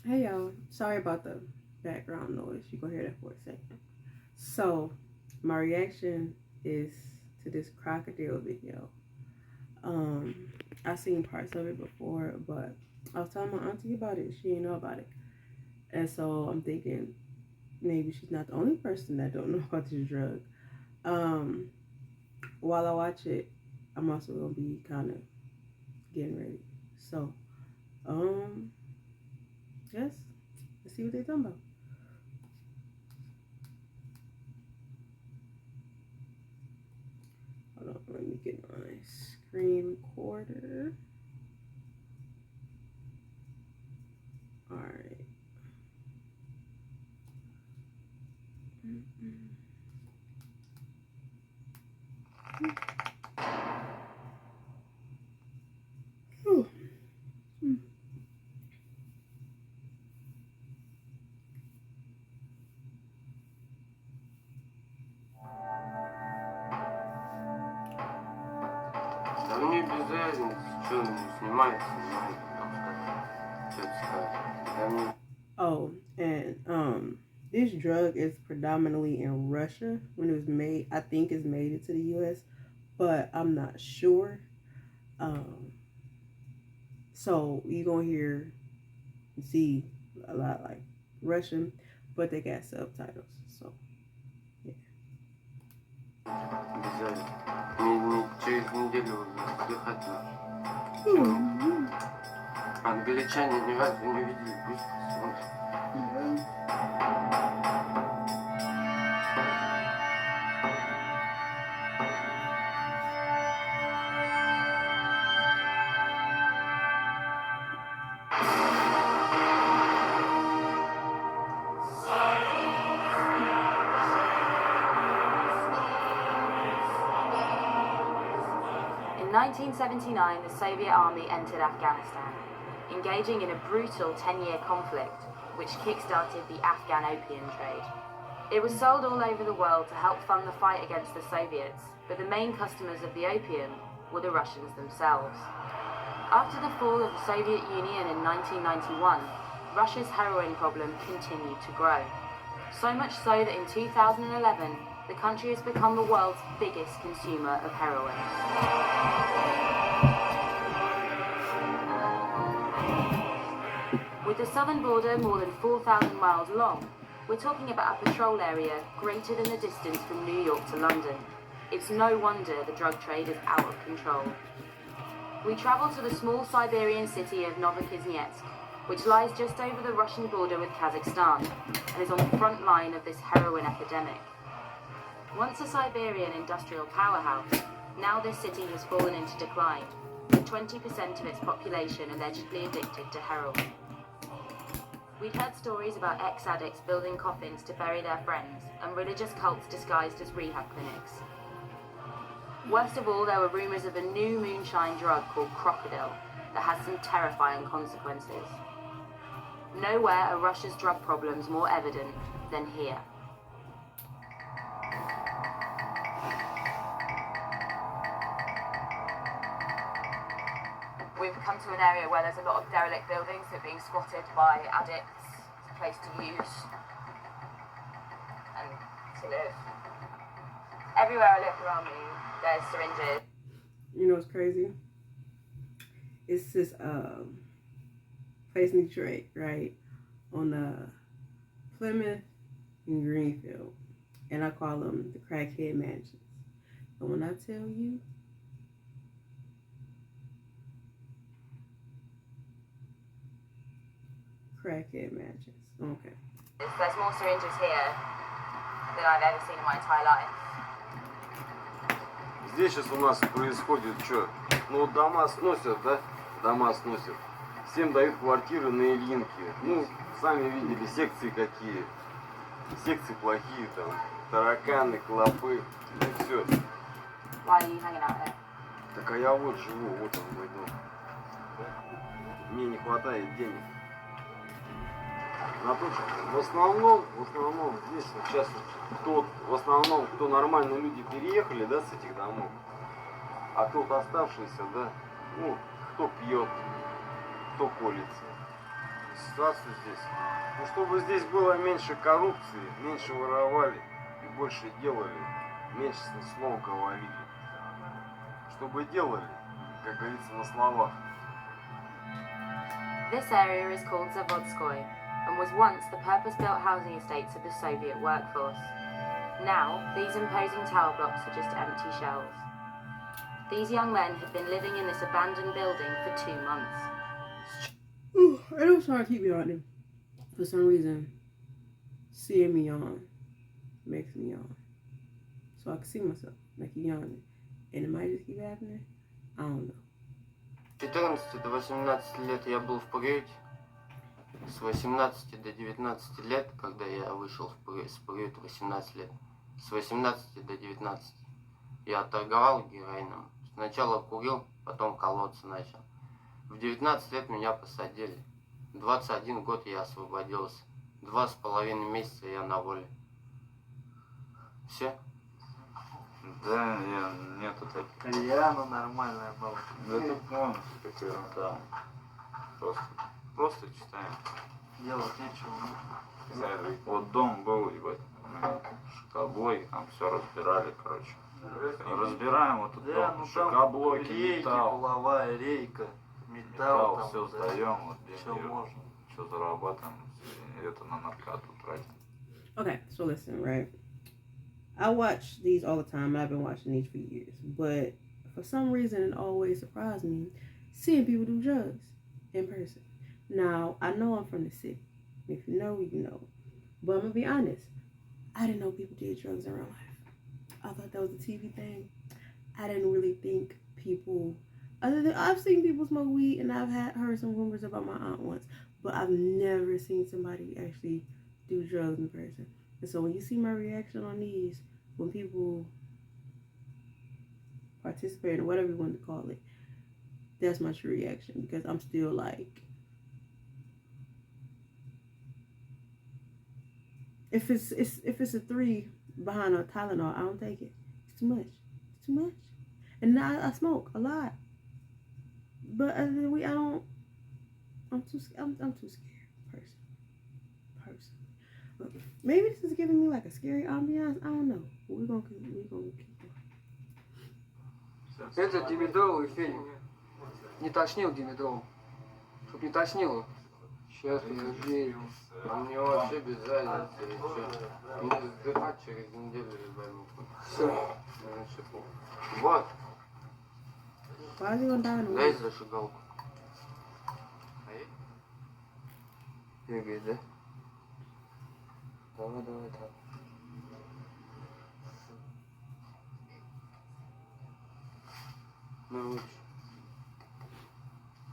Hey y'all, sorry about the background noise. You gonna hear that for a second. So, my reaction is to this crocodile video. Um, I seen parts of it before, but I was telling my auntie about it. She didn't know about it, and so I'm thinking maybe she's not the only person that don't know about this drug. Um, while I watch it, I'm also gonna be kind of getting ready. So, um, yes, let's see what they're talking about. Hold on, let me get my screen recorder. All right. Ooh. Да мне без разницы, что он снимает, там что-то скажет. Да мне... Oh, and this drug is predominantly in Russia. When it was made, I think it's made it to the U.S., but I'm not sure. Um, so you gonna hear and see a lot like Russian, but they got subtitles. So yeah. Без разницы. Мне через неделю отдыхать надо. Чем? Mm-hmm. Англичане ни разу не видели, пусть посмотрят. In 1979, the Soviet army entered Afghanistan, engaging in a brutal 10-year conflict which kick-started the Afghan opium trade. It was sold all over the world to help fund the fight against the Soviets, but the main customers of the opium were the Russians themselves. After the fall of the Soviet Union in 1991, Russia's heroin problem continued to grow. So much so that in 2011, the country has become the world's biggest consumer of heroin. With the southern border more than 4,000 miles long, we're talking about a patrol area greater than the distance from New York to London. It's no wonder the drug trade is out of control. We travel to the small Siberian city of Novokuznetsk, which lies just over the Russian border with Kazakhstan and is on the front line of this heroin epidemic. Once a Siberian industrial powerhouse, now this city has fallen into decline, with 20% of its population allegedly addicted to heroin. We'd heard stories about ex-addicts building coffins to bury their friends and religious cults disguised as rehab clinics. Worst of all, there were rumours of a new moonshine drug called Krokodil that has some terrifying consequences. Nowhere are Russia's drug problems more evident than here. We've come to an area where there's a lot of derelict buildings that are being squatted by addicts. It's a place to use and to live. Everywhere I look around me, there's syringes. You know what's crazy? It's this place in Detroit, right? On Plymouth and Greenfield. And I call them the crackhead mansions. And when I tell you, crackhead mansions. Okay. There's more syringes here than I've ever seen in my entire life. Здесь сейчас у нас происходит что? Ну вот дома сносят, да? Дома сносят. Всем дают квартиры на Ильинке. Ну, сами видели, секции какие. Секции плохие там. Тараканы, клопы. Ну все. Why are you hanging out here? Так а я вот живу, вот он мой дом. Мне не хватает денег. На то, что в основном здесь вот сейчас в основном, кто нормально люди переехали, да, с этих домов, а тот оставшийся, да, ну, кто пьет, кто колется. ситуацию здесь. Ну, чтобы здесь было меньше коррупции, меньше воровали и больше делали, меньше слов говорили. Чтобы делали, как говорится, на словах. This area is called Zavodskoy and was once the purpose-built housing estates of the Soviet workforce. Now, these imposing tower blocks are just empty shells. These young men had been living in this abandoned building for 2 months. I don't try to keep yawning. For some reason, seeing me yawn makes me yawn. So I can see myself like yawning. And it might just keep happening. I don't know. 14 до 18 лет я был в приюте. С 18 до 19 лет, когда я вышел с приюта 18 лет, с 18 до 19 я торговал героином. Сначала курил, потом колоться начал. В 19 лет меня посадили. В 21 год я освободился. 2,5 месяца я на воле. Все? Да, нету таких. Кальяна нормальная была. Да тут полностью как ерунда. Просто читаем. Делать нечего. Вот дом был, ебать, шокоблоки, там все разбирали, короче. Разбираем вот тут Да, дом, ну там шокоблоки, рейки, металл, половая рейка, металл там, все да, сдаем, вот все деньги, можно. все зарабатываем, и это на наркоту тратим. Okay, so listen, right? I watch these all the time. I've been watching these for years. But for some reason, it always surprised me seeing people do drugs in person. Now, I know I'm from the city. If you know, you know. But I'm going to be honest. I didn't know people did drugs in real life. I thought that was a TV thing. I didn't really think people... I've seen people smoke weed, and I've heard some rumors about my aunt once. But I've never seen somebody actually do drugs in person. And so when you see my reaction on these, when people participate or whatever you want to call it, that's my true reaction, because I'm still like, if it's a 3 behind a Tylenol, I don't take it. It's too much. It's too much. And now I smoke a lot, but other than I don't. I'm too scared. Person. Maybe this is giving me like a scary ambiance. I don't know. But we're gonna keep going. Это димедровый фильм. Не тошнил димедровым. Чтоб не тошнило. Сейчас я верю. А мне вообще без разницы, что. Мне сдыхать через неделю ебану. Все. Вот, Why is he gonna die in the дай way? зажигалку. Бегает, да? Давай, так. Ну лучше.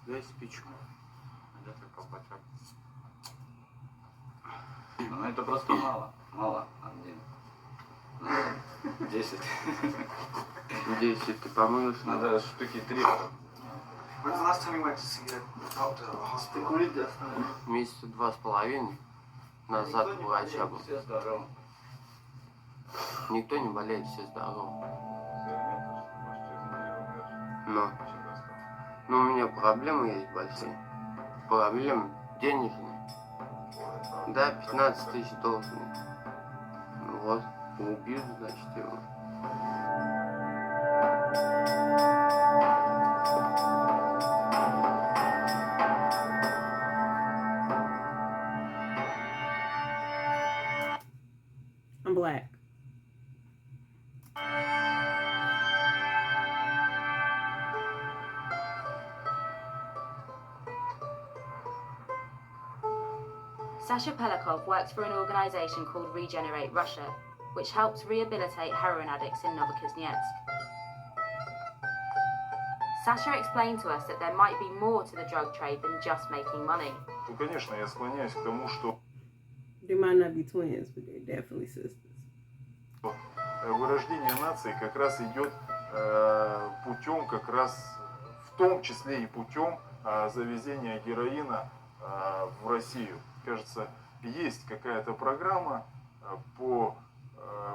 Дай спичку. Где-то колпачок. Ну это просто мало, один. 10. 10 ты помылся? Надо штуки 3. When's the last time you went to see a doctor or a hospital? Месяца 2,5 назад у врача был. Все здоровы. Никто не болеет, все здоровы. Но у меня проблемы есть большие. Проблемы денежные. Да, 15 тысяч должны. Ну вот, убьют, значит, его. I'm black. Sasha Pelikov works for an organization called Regenerate Russia, which helps rehabilitate heroin addicts in Novokuznetsk. Sasha explained to us that there might be more to the drug trade than just making money. Ну, конечно, я склоняюсь к тому, что They might not be twins, but they're definitely sisters. вырождение нации как раз идет путем, как раз в том числе и путем завезения героина в Россию. Кажется, есть какая-то программа по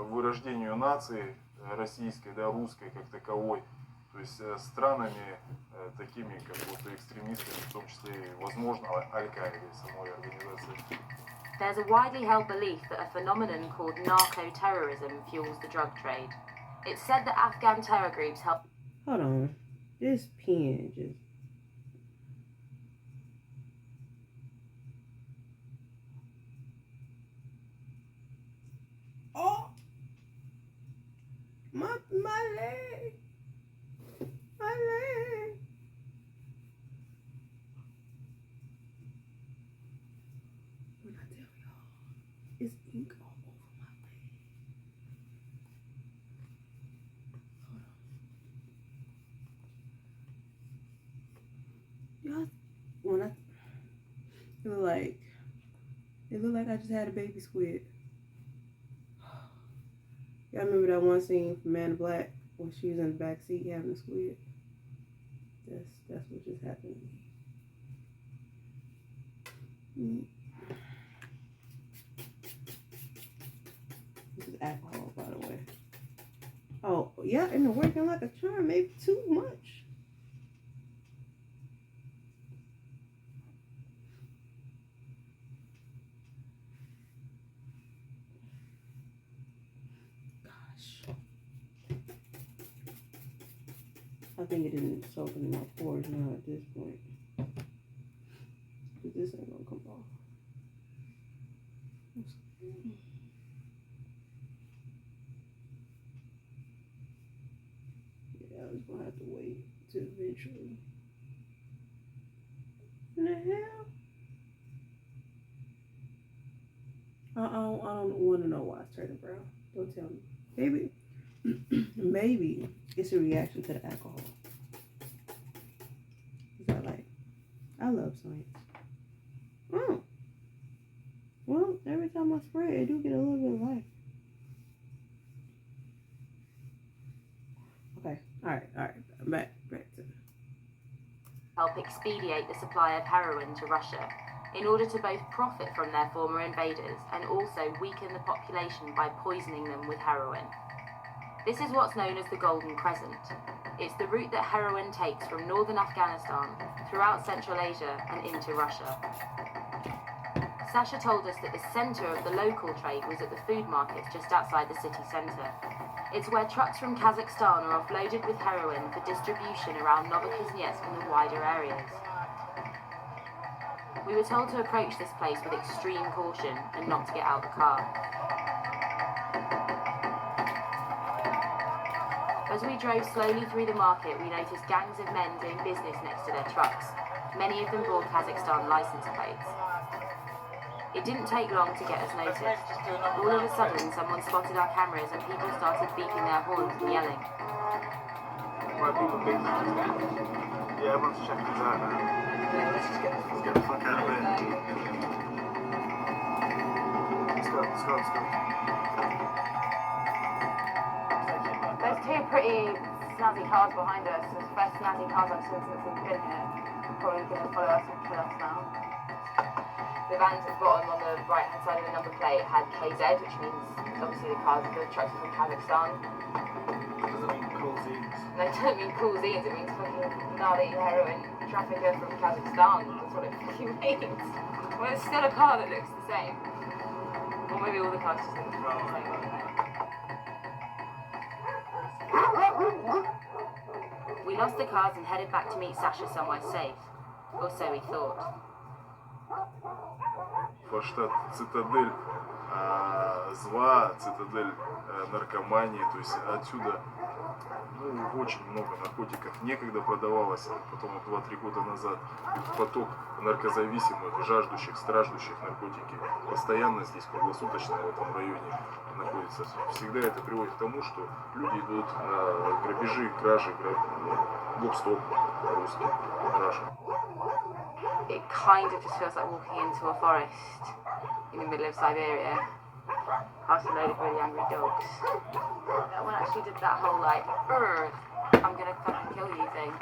вырождению нации российской, да, русской как таковой. То есть странами такими, как вот экстремистами, в том числе и, возможно, Аль-Каиды, самой организации. There's a widely held belief that a phenomenon called narco-terrorism fuels the drug trade. It's said that Afghan terror groups help... Hold on. This pen just... Oh! My leg! My leg! When I tell y'all, it's ink all over my leg. Hold on. Y'all, when I... It looked like I just had a baby squid. Y'all remember that one scene from Man in Black when she was in the back seat having a squid? That's what just happened to me. This is alcohol, by the way. Oh, yeah, and it's working like a charm, maybe too much. I think it didn't soak in my pores now at this point. Because this ain't gonna come off. Yeah, I was gonna have to wait to eventually. In the hell? I don't want to know why it's turning brown. Don't tell me. Maybe it's a reaction to the alcohol. I love science. Oh. Well, every time I spray it, I do get a little bit of life. Okay. All right. Back to help expedite the supply of heroin to Russia in order to both profit from their former invaders and also weaken the population by poisoning them with heroin. This is what's known as the Golden Crescent. It's the route that heroin takes from northern Afghanistan, throughout Central Asia and into Russia. Sasha told us that the centre of the local trade was at the food markets just outside the city centre. It's where trucks from Kazakhstan are offloaded with heroin for distribution around Novokuznetsk and the wider areas. We were told to approach this place with extreme caution and not to get out the car. As we drove slowly through the market, we noticed gangs of men doing business next to their trucks. Many of them bore Kazakhstan license plates. It didn't take long to get us noticed. All of a sudden, someone spotted our cameras and people started beeping their horns and yelling. Why people think that? Yeah, everyone's checking these out now. Yeah, let's get the fuck out of here. Let's go. There's two pretty snazzy cars behind us. There's the best snazzy cars I've seen since we've been here. Probably going to follow us and kill us now. The vans at the bottom on the right hand side of the number plate had KZ, which means obviously the trucks are from Kazakhstan. Doesn't mean cool zines. No, it doesn't mean cool zines, it means fucking gnarly heroin trafficker from Kazakhstan. That's what it fucking means. Well, it's still a car that looks the same. Or maybe all the cars just look the same. We lost the cars and headed back to meet Sasha somewhere safe. Or so we thought. Штат Цитадель зла, Цитадель наркомании, то есть отсюда очень много наркотиков некогда продавалось, потом 2-3 года назад поток наркозависимых, жаждущих, страждущих наркотики постоянно здесь круглосуточно в этом районе находится. Всегда это приводит к тому, что люди идут на грабежи, кражи, гоп-стоп по-русски, Russia. It kind of just feels like walking into a forest in the middle of Siberia. House loaded with really angry dogs. That one actually did that whole like, I'm gonna fucking kill you thing.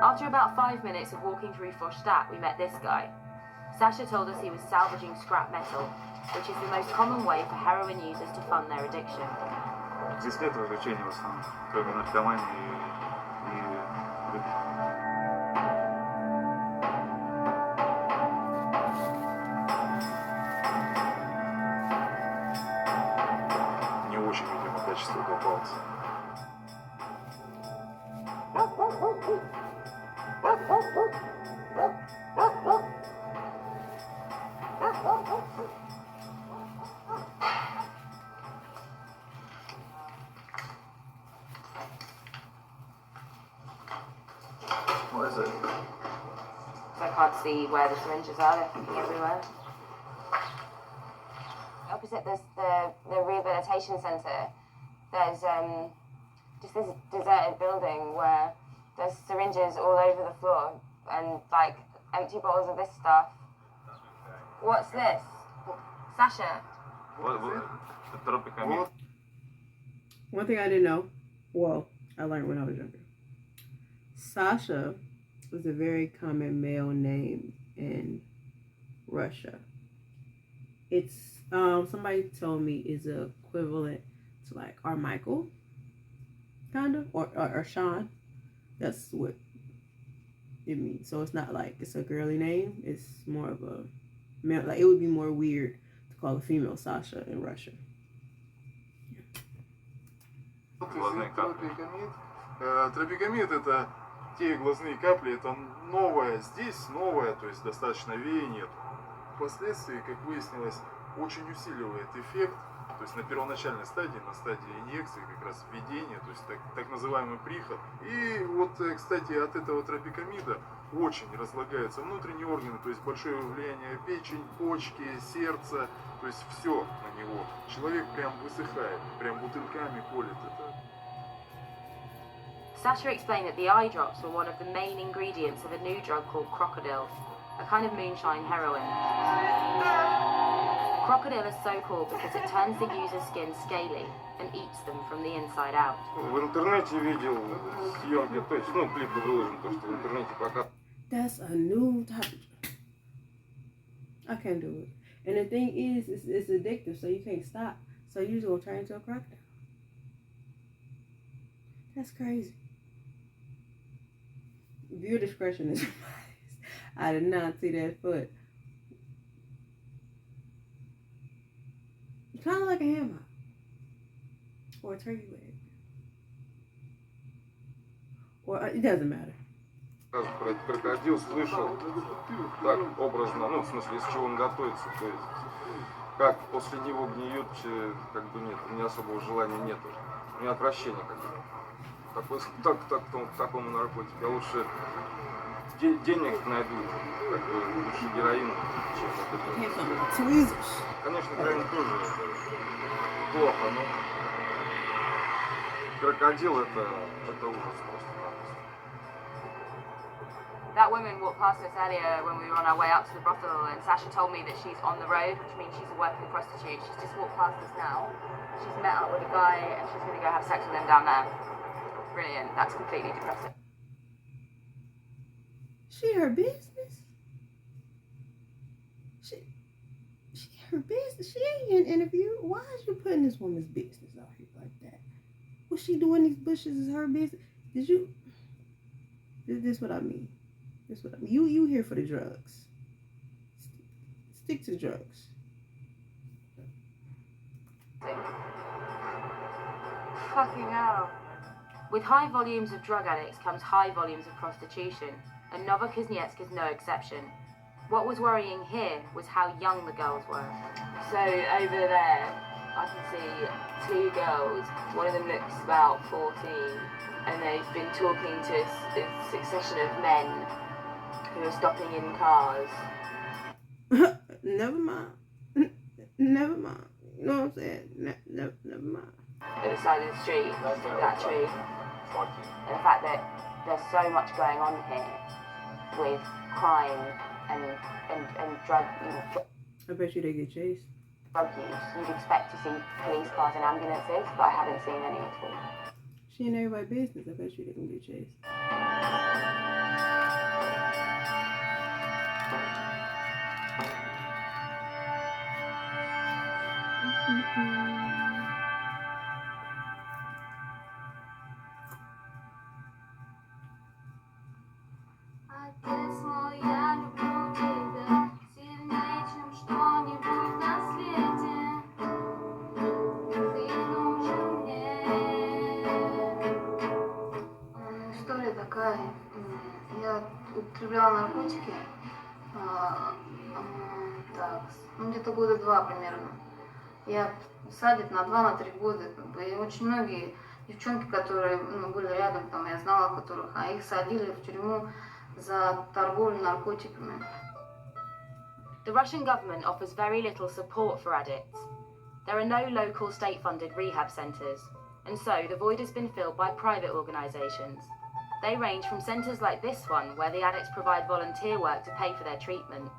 After about 5 minutes of walking through Frostadt, we met this guy. Sasha told us he was salvaging scrap metal, which is the most common way for heroin users to fund their addiction. Здесь нет развлечений в основном, кроме наркомании и Не очень, видимо, качество попалось. What is it? So I can't see where the syringes are, they're fucking everywhere. Opposite the rehabilitation centre, there's just this deserted building where there's syringes all over the floor and like empty bottles of this stuff. What's this? Sasha? What? The Tropicamide? One thing I didn't know, well, I learned when I was younger. Sasha was a very common male name in Russia. It's somebody told me is equivalent to like Armichael, kind of, or Sean. That's what it means. So it's not like it's a girly name. It's more of a male. Like it would be more weird to call a female Sasha in Russia. Тропикамид это те глазные капли, это новое здесь, новое, то есть достаточно веяние. Впоследствии, как выяснилось, очень усиливает эффект, то есть на первоначальной стадии, на стадии инъекции, как раз введения, то есть так называемый приход. И вот, кстати, от этого тропикамида очень разлагаются внутренние органы, то есть большое влияние печень, почки, сердце, то есть все на него. Человек прям высыхает, прям бутыльками колет это. Sasha explained that the eye drops were one of the main ingredients of a new drug called Krokodil, a kind of moonshine heroin. Krokodil is so called because it turns the user's skin scaly and eats them from the inside out. В интернете видел съемки, то есть, ну, клип выложен, то, что в интернете пока. That's a new type of... I can't do it. And the thing is, it's addictive, so you can't stop. So you're just gonna turn into a crocodile. That's crazy. Viewer discretion is advised. I did not see that foot. Kind of like a ham hock or a turkey leg, or it doesn't matter. Про этот крокодил слышал так образно, ну, в смысле, из чего он готовится, то есть, как после него гниет, как бы нет, у меня особого желания нету, у меня отвращение как бы. К такому наркотику. Я лучше денег найду, как бы лучше героин, чем вот это. Конечно, героин тоже плохо, но крокодил это ужас просто. That woman walked past us earlier when we were on our way up to the brothel, and Sasha told me that she's on the road, which means she's a working prostitute. She's just walked past us now. She's met up with a guy and she's going to go have sex with him down there. Brilliant. That's completely depressing. She her business. She her business. She ain't in an interview. Why is you putting this woman's business out here like that? What she doing in these bushes is her business. Did you? This what I mean. This what I mean. You here for the drugs. Stick to the drugs. Fucking hell. With high volumes of drug addicts comes high volumes of prostitution, and Novokuznetsk is no exception. What was worrying here was how young the girls were. So over there, I can see two girls. One of them looks about 14, and they've been talking to a succession of men who are stopping in cars. Never mind. Never mind. You know what I'm saying? Never mind. At the side of the street, that tree. And the fact that there's so much going on here with crime and drug I bet you they get chased. Drug use. You'd expect to see police cars and ambulances, but I haven't seen any at all. She ain't everybody's business. I bet you they can get chased. употребляла наркотики. Так, ну где-то года 2 примерно. Я садит на 2-3 года, как бы, и очень многие девчонки, которые были рядом, там, я знала которых, а их садили в тюрьму за торговлю наркотиками. The Russian government offers very little support for addicts. There are no local state-funded rehab centres, and so the void has been filled by private organisations. They range from centres like this one, where the addicts provide volunteer work to pay for their treatment,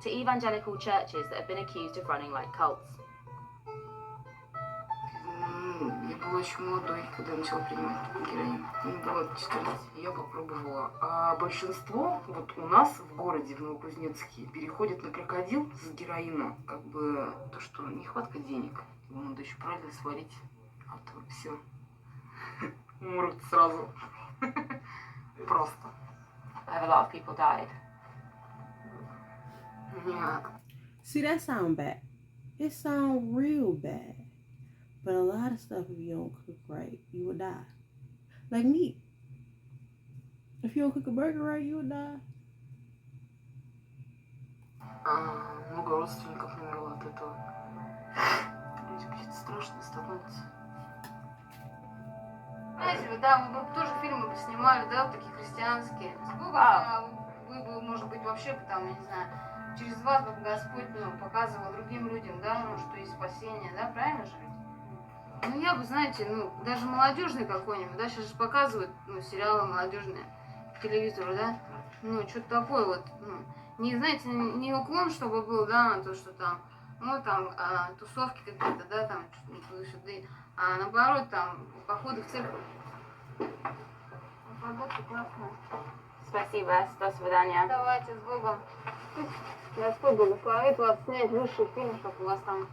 to evangelical churches that have been accused of running like cults. Я была еще молодой, когда начала принимать героин. Мне было 14. Я попробовала. А большинство вот у нас в городе, в Новокузнецке, переходит на крокодил с героина. Как бы то, что нехватка денег. Его надо еще правильно сварить. А то все. Умрут сразу. Просто. Have a lot of people died. Нет. See, that sound bad. It sound real bad. But a lot of stuff, if you don't cook right, you will die. Like meat. If you don't cook a burger right, you will die. Много родственников умерло от этого. Люди какие-то страшные становятся. Знаете, вы, да, вы бы тоже фильмы бы снимали, да, такие христианские. С Богом, вы бы, может быть, вообще бы там, я не знаю, через вас бы Господь показывал другим людям, да, что есть спасение, да, правильно же ведь? Ну, я бы, знаете, даже молодежный какой-нибудь, да, сейчас же показывают, сериалы молодежные по телевизору, да, что-то такое вот, не, знаете, не уклон, чтобы был, да, на то, что там, тусовки какие-то, да, там, туда-сюда, а наоборот, там, походы в церковь. Погодка классная. Спасибо, до свидания. Давайте, с Богом. Господь благословит вас снять лучший фильм, чтобы у вас там...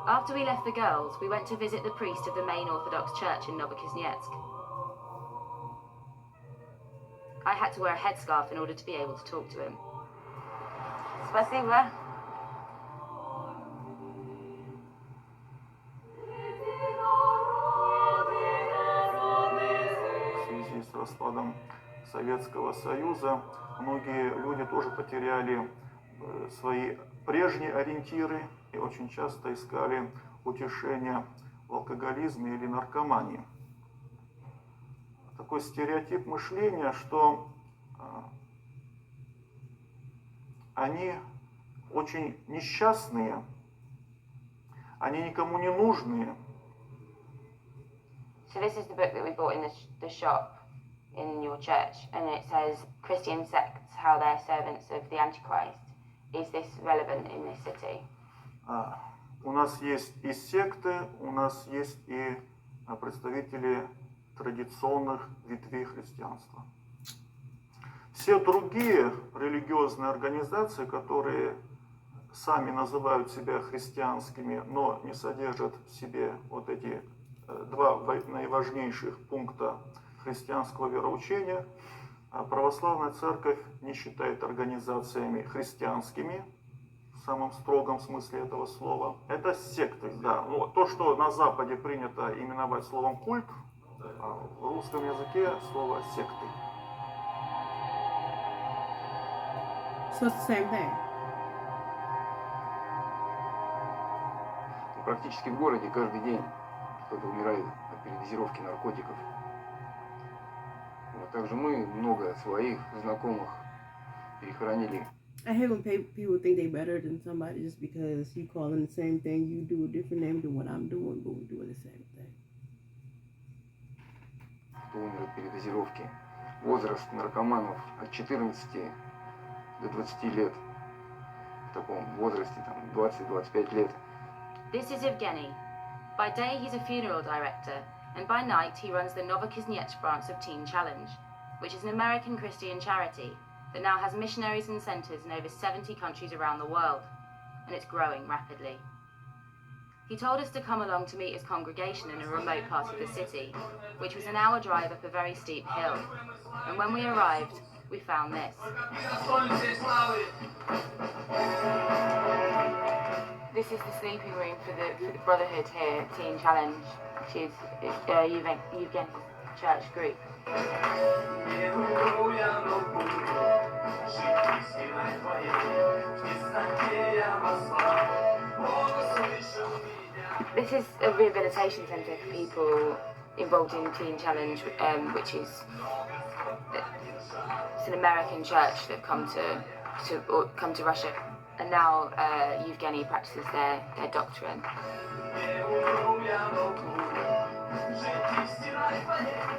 After we left the girls, we went to visit the priest of the main Orthodox church in Novokuznetsk. I had to wear a headscarf in order to be able to talk to him. Спасибо. В связи с распадом Советского Союза многие люди тоже потеряли свои прежние ориентиры и очень часто искали утешения в алкоголизме или наркомании. Такой стереотип мышления, что они очень несчастные, они никому не нужные. So this is the book that we bought in the shop in your church, and it says Christian sects, how they're servants of the Antichrist. Is this relevant in this city? У нас есть и секты, у нас есть и представители традиционных ветвей христианства. Все другие религиозные организации, которые сами называют себя христианскими, но не содержат в себе вот эти два наиважнейших пункта христианского вероучения, православная церковь не считает организациями христианскими, в самом строгом смысле этого слова. Это секты, да. То, что на Западе принято именовать словом культ, в русском языке слово секты. So it's the same thing. Практически в городе каждый день кто-то умирает от передозировки наркотиков. А также мы много своих знакомых перехоронили. I hate when people think they're better than somebody just because you call them the same thing, you do a different name than what I'm doing, but we're doing the same thing. Кто умер от передозировки. Возраст наркоманов от 14 до 20 лет. В таком возрасте, там, 20-25 лет. This is Evgeny. By day, he's a funeral director, and by night, he runs the Novokuznetsk branch of Teen Challenge, which is an American Christian charity that now has missionaries and centres in over 70 countries around the world, and it's growing rapidly. He told us to come along to meet his congregation in a remote part of the city, which was an hour drive up a very steep hill. And when we arrived, we found this. This is the sleeping room for the Brotherhood here, Teen Challenge, which is Evgeny Church group. This is a rehabilitation centre for people involved in Teen Challenge, which is it's an American church that come to Russia, and now Evgeny practices their doctrine.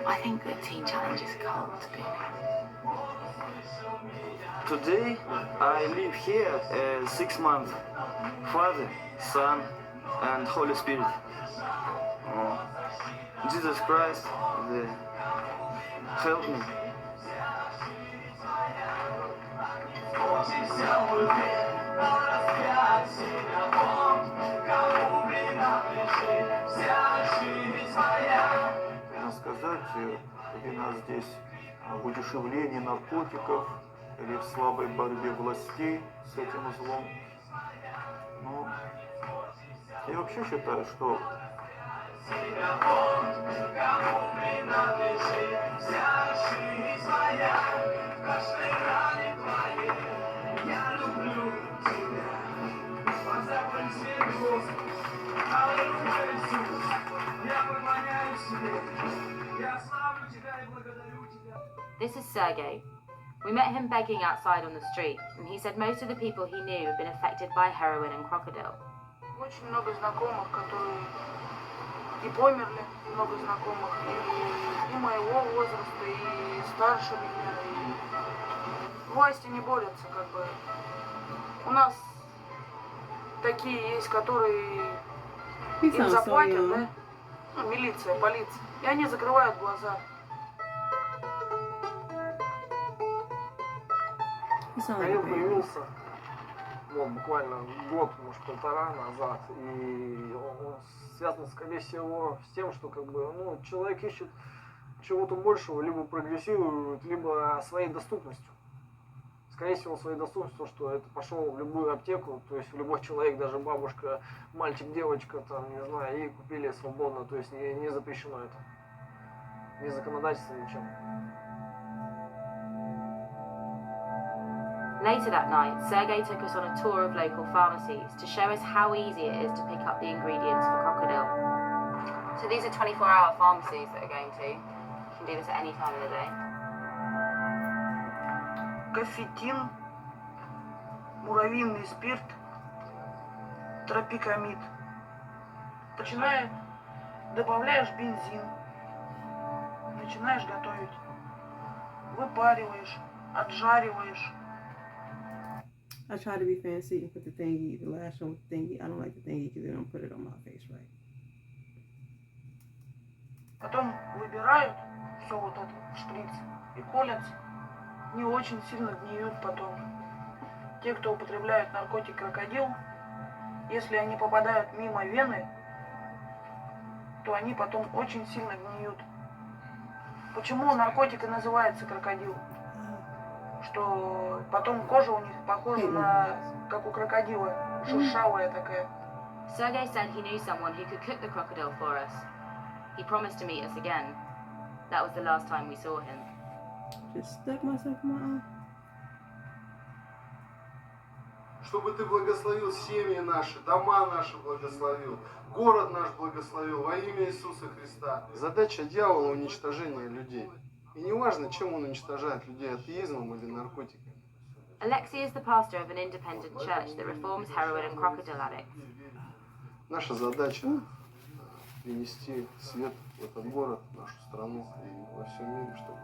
I think that Teen Challenge is a cult. Today I live here 6 months. Father, Son, and Holy Spirit. Jesus Christ, help me. Можно сказать, вина здесь в удешевлении наркотиков или в слабой борьбе властей с этим злом. Но я вообще считаю, что This is Sergey. We met him begging outside on the street, and he said most of the people he knew had been affected by heroin and Krokodil. Очень много знакомых, которые и померли, много знакомых, и моего возраста, и старше меня, и власти не борются, как бы. У нас такие есть, которые им заплатят, да? Ну, милиция, полиция, и они закрывают глаза. Krokodil появился вот, буквально год, может, полтора назад, и он связан, скорее всего, с тем, что как бы, ну, человек ищет чего-то большего, либо прогрессирует, либо своей доступностью. Скорее всего, своей доступностью, что это пошел в любую аптеку, то есть любой человек, даже бабушка, мальчик, девочка, там, не знаю, и купили свободно, то есть не запрещено это, ни законодательством, ничем. Later that night, Sergey took us on a tour of local pharmacies to show us how easy it is to pick up the ingredients for Krokodil. So these are 24-hour pharmacies that are going to. You can do this at any time of the day. Кофетин, муравьиный спирт, тропикамид. Добавляешь бензин, начинаешь готовить, выпариваешь, отжариваешь. I try to be fancy and put the thingy, the last one with the thingy. I don't like the thingy because they don't put it on my face right. Потом выбирают все вот это в шприц и колятся. Не очень сильно гниют потом. Те, кто употребляют наркотик крокодил, если они попадают мимо вены, то они потом очень сильно гниют. Почему наркотик и называется крокодил? Что потом кожа у них похожа на, как у крокодила, шершавая такая. Sergey said he knew someone who could cook the crocodile for us. He promised to meet us again. That was the last time we saw him. Just stuck myself in my eye. Чтобы ты благословил семьи наши, дома наши благословил, город наш благословил во имя Иисуса Христа. Задача дьявола — уничтожение людей. И не важно, чем он уничтожает людей, атеизмом или наркотиками. Alexei is the pastor of an independent church that reforms heroin and Krokodil addicts. Наша задача — принести свет в этот город, в нашу страну и во всем мире, чтобы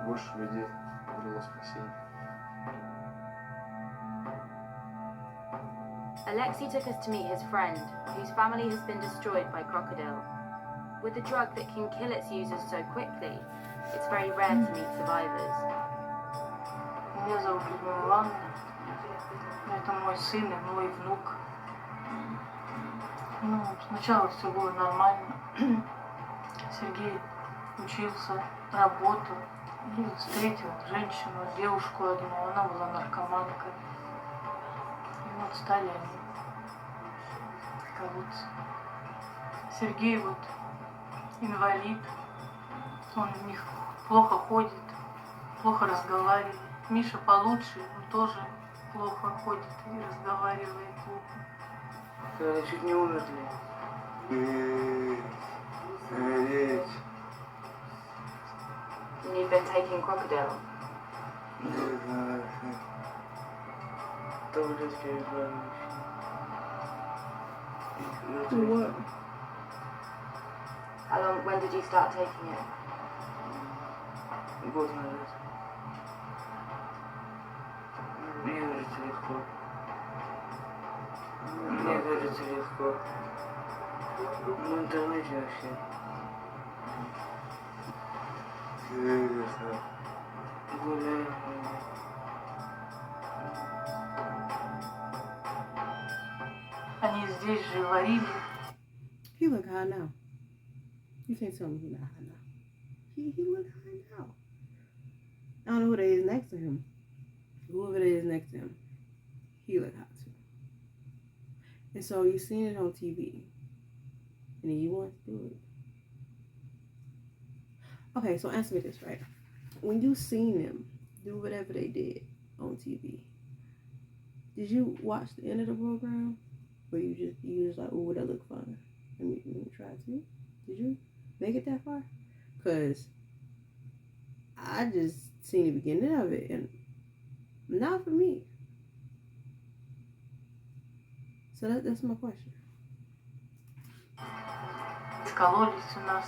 больше людей обрело спасение. Alexei took us to meet his friend, whose family has been destroyed by Krokodil. With a drug that can kill its users so quickly, it's very rare to meet survivors. Меня зовут Людмила Ивановна. Это мой сын и мой внук. Ну, сначала все было нормально. Сергей учился, работал. И встретил женщину, девушку одну. Она была наркоманкой. И вот стали они вот Сергей вот инвалид, он у них плохо ходит, плохо разговаривает. Миша получше, он тоже плохо ходит и разговаривает плохо. Когда чуть не умерли. And you've been taking Krokodil? What? How long, when did you start taking it? Год назад. Мне кажется легко. Мне кажется легко. В интернете вообще. Гуляю. Они здесь же варили. He look high now. You can't tell me he not high now. He look high now. I don't know who that is next to him. Whoever that is next to him, he look high too. And so you seen it on TV, and then you want to do it. Okay, so answer me this, right? When you seen them do whatever they did on TV, did you watch the end of the program? Or you just like, oh, that look fun. Let me try to. Did you make it that far? Cause I just seen the beginning of it and not for me. So that's my question. Кололись у нас.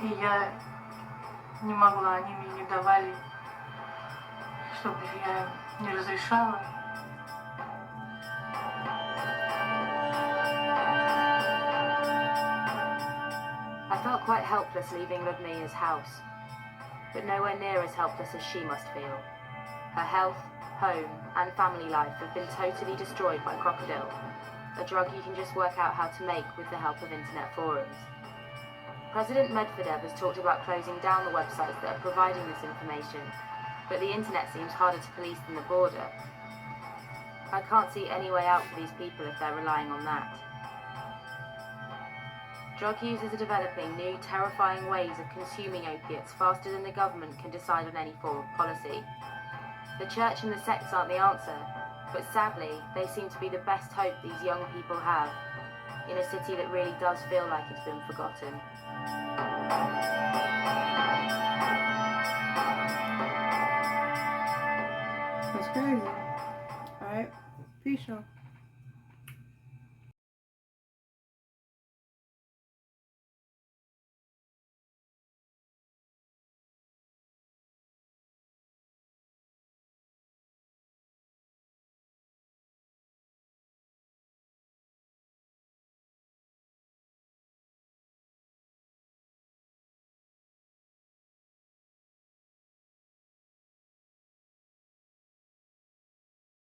И я не могла, они мне не давали, чтобы я не разрешала. I felt quite helpless leaving Ludmila's house, but nowhere near as helpless as she must feel. Her health, home, and family life have been totally destroyed by Krokodil, a drug you can just work out how to make with the help of internet forums. President Medvedev has talked about closing down the websites that are providing this information, but the internet seems harder to police than the border. I can't see any way out for these people if they're relying on that. Drug users are developing new, terrifying ways of consuming opiates faster than the government can decide on any form of policy. The church and the sects aren't the answer, but sadly, they seem to be the best hope these young people have in a city that really does feel like it's been forgotten. That's crazy. Alright, peace y'all.